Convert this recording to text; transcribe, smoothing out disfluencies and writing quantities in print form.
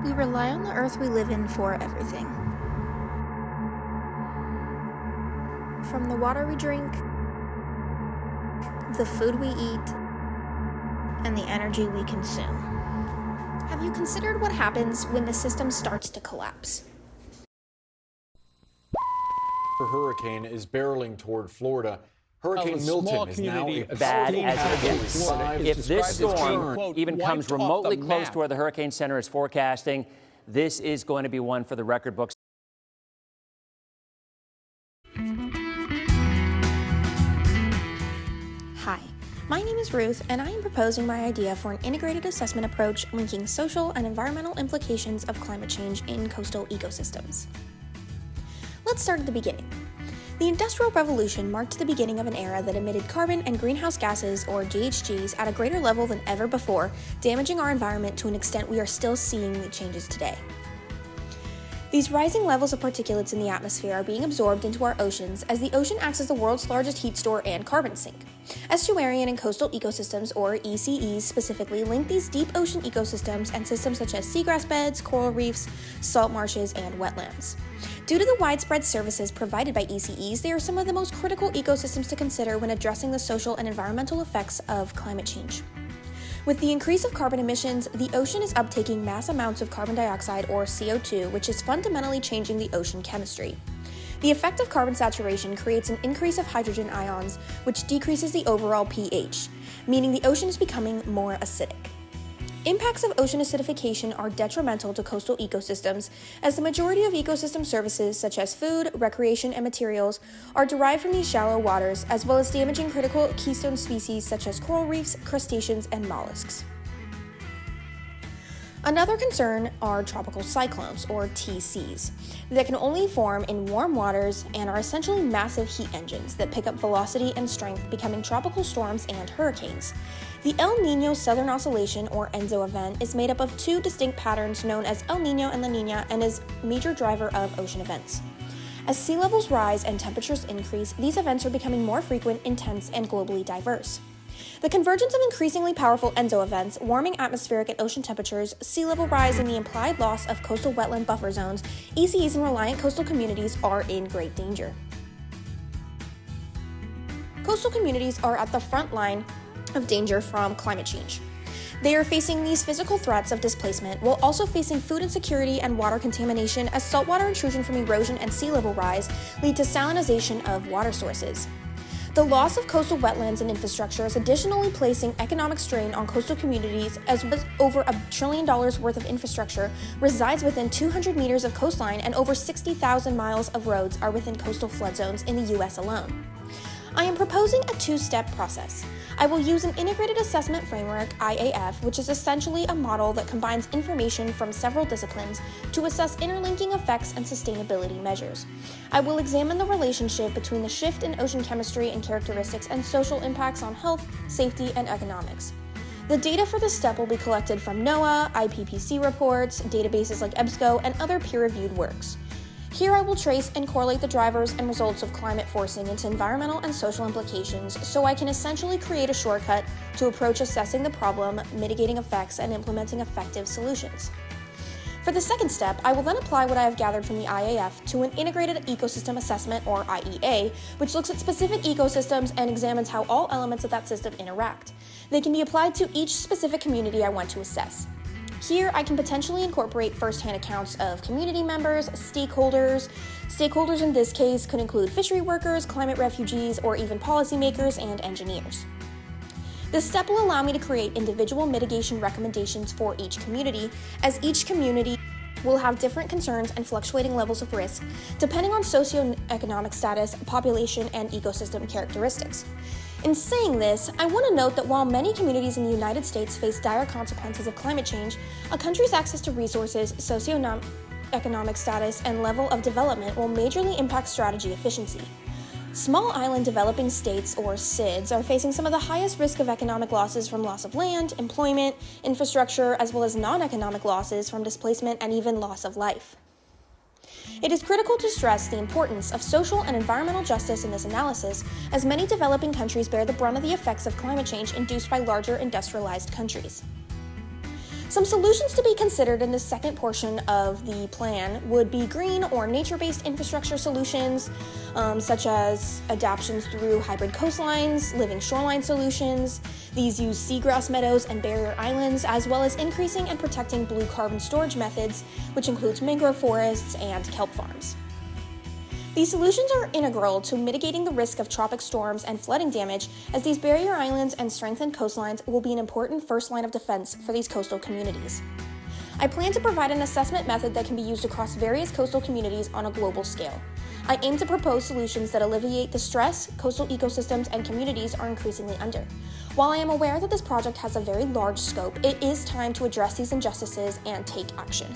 We rely on the earth we live in for everything. From the water we drink, the food we eat, and the energy we consume. Have you considered what happens when the system starts to collapse? A hurricane is barreling toward Florida. Hurricane Milton is now bad as it gets. If this storm even comes remotely close to where the Hurricane Center is forecasting, this is going to be one for the record books. Hi, my name is Ruth, and I am proposing my idea for an integrated assessment approach linking social and environmental implications of climate change in coastal ecosystems. Let's start at the beginning. The Industrial Revolution marked the beginning of an era that emitted carbon and greenhouse gases, or GHGs, at a greater level than ever before, damaging our environment to an extent we are still seeing the changes today. These rising levels of particulates in the atmosphere are being absorbed into our oceans as the ocean acts as the world's largest heat store and carbon sink. Estuarine and coastal ecosystems, or ECEs specifically, link these deep ocean ecosystems and systems such as seagrass beds, coral reefs, salt marshes, and wetlands. Due to the widespread services provided by ECEs, they are some of the most critical ecosystems to consider when addressing the social and environmental effects of climate change. With the increase of carbon emissions, the ocean is uptaking mass amounts of carbon dioxide, or CO2, which is fundamentally changing the ocean chemistry. The effect of carbon saturation creates an increase of hydrogen ions, which decreases the overall pH, meaning the ocean is becoming more acidic. Impacts of ocean acidification are detrimental to coastal ecosystems, as the majority of ecosystem services such as food, recreation, and materials are derived from these shallow waters, as well as damaging critical keystone species such as coral reefs, crustaceans, and mollusks. Another concern are tropical cyclones, or TCs, that can only form in warm waters and are essentially massive heat engines that pick up velocity and strength, becoming tropical storms and hurricanes. The El Niño Southern Oscillation, or ENSO event, is made up of two distinct patterns known as El Niño and La Niña, and is a major driver of ocean events. As sea levels rise and temperatures increase, these events are becoming more frequent, intense, and globally diverse. The convergence of increasingly powerful ENSO events, warming atmospheric and ocean temperatures, sea level rise, and the implied loss of coastal wetland buffer zones, ECEs and reliant coastal communities are in great danger. Coastal communities are at the front line of danger from climate change. They are facing these physical threats of displacement while also facing food insecurity and water contamination, as saltwater intrusion from erosion and sea level rise lead to salinization of water sources. The loss of coastal wetlands and infrastructure is additionally placing economic strain on coastal communities, as over $1 trillion worth of infrastructure resides within 200 meters of coastline, and over 60,000 miles of roads are within coastal flood zones in the U.S. alone. I am proposing a two-step process. I will use an integrated assessment framework, IAF, which is essentially a model that combines information from several disciplines to assess interlinking effects and sustainability measures. I will examine the relationship between the shift in ocean chemistry and characteristics and social impacts on health, safety, and economics. The data for this step will be collected from NOAA, IPCC reports, databases like EBSCO, and other peer-reviewed works. Here I will trace and correlate the drivers and results of climate forcing into environmental and social implications, so I can essentially create a shortcut to approach assessing the problem, mitigating effects, and implementing effective solutions. For the second step, I will then apply what I have gathered from the IAF to an integrated ecosystem assessment, or IEA, which looks at specific ecosystems and examines how all elements of that system interact. They can be applied to each specific community I want to assess. Here, I can potentially incorporate first-hand accounts of community members, stakeholders. Stakeholders in this case could include fishery workers, climate refugees, or even policymakers and engineers. This step will allow me to create individual mitigation recommendations for each community, as each community will have different concerns and fluctuating levels of risk, depending on socioeconomic status, population, and ecosystem characteristics. In saying this, I want to note that while many communities in the United States face dire consequences of climate change, a country's access to resources, socioeconomic status, and level of development will majorly impact strategy efficiency. Small island developing states, or SIDS, are facing some of the highest risk of economic losses from loss of land, employment, infrastructure, as well as non-economic losses from displacement and even loss of life. It is critical to stress the importance of social and environmental justice in this analysis, as many developing countries bear the brunt of the effects of climate change induced by larger industrialized countries. Some solutions to be considered in the second portion of the plan would be green or nature-based infrastructure solutions, such as adaptations through hybrid coastlines, living shoreline solutions. These use seagrass meadows and barrier islands, as well as increasing and protecting blue carbon storage methods, which includes mangrove forests and kelp farms. These solutions are integral to mitigating the risk of tropic storms and flooding damage, as these barrier islands and strengthened coastlines will be an important first line of defense for these coastal communities. I plan to provide an assessment method that can be used across various coastal communities on a global scale. I aim to propose solutions that alleviate the stress coastal ecosystems and communities are increasingly under. While I am aware that this project has a very large scope, it is time to address these injustices and take action.